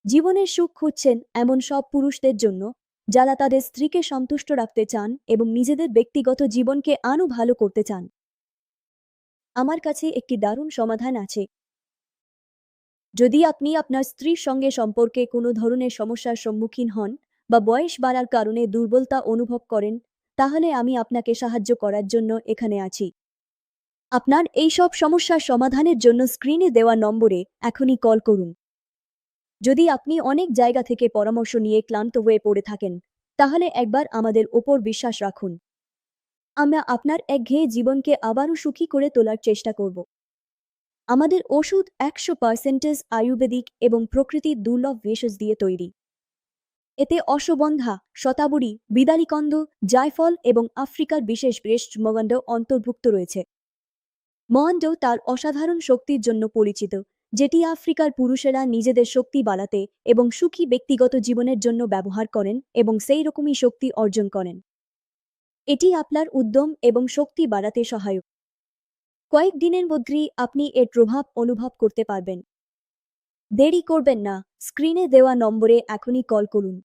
জীবনের সুখ খুঁজছেন এমন সব পুরুষদের জন্য যারা তাদের স্ত্রীকে সন্তুষ্ট রাখতে চান এবং নিজেদের ব্যক্তিগত জীবনকে আরও ভালো করতে চান। আমার কাছে একটি দারুণ সমাধান আছে। যদি আপনি আপনার স্ত্রীর সঙ্গে সম্পর্কে কোনো ধরনের সমস্যার সম্মুখীন হন বা বয়স বাড়ার কারণে দুর্বলতা অনুভব করেন, তাহলে আমি আপনাকে সাহায্য করার জন্য এখানে আছি। আপনার এই সব সমস্যার সমাধানের জন্য স্ক্রিনে দেওয়া নম্বরে এখনই কল করুন। যদি আপনি অনেক জায়গা থেকে পরামর্শ নিয়ে ক্লান্ত হয়ে পড়ে থাকেন, তাহলে একবার আমাদের ওপর বিশ্বাস রাখুন। আমরা আপনার একঘেয়ে জীবনকে আবারও সুখী করে তোলার চেষ্টা করব। আমাদের ওষুধ 100% আয়ুর্বেদিক এবং প্রকৃতির দুর্লভ ভেষজ দিয়ে তৈরি। এতে অশ্বগন্ধা, শতাবরী, বিদারিকন্দ, জায়ফল এবং আফ্রিকার বিশেষ মগন্ড অন্তর্ভুক্ত রয়েছে। মহান্ড তার অসাধারণ শক্তির জন্য পরিচিত, যেটি আফ্রিকার পুরুষেরা নিজেদের শক্তি বাড়াতে এবং সুখী ব্যক্তিগত জীবনের জন্য ব্যবহার করেন এবং সেই রকমই শক্তি অর্জন করেন। এটি আপনার উদ্যম এবং শক্তি বাড়াতে সহায়ক। কয়েক দিনের মধ্যেই আপনি এর প্রভাব অনুভব করতে পারবেন। দেরি করবেন না, স্ক্রিনে দেওয়া নম্বরে এখনই কল করুন।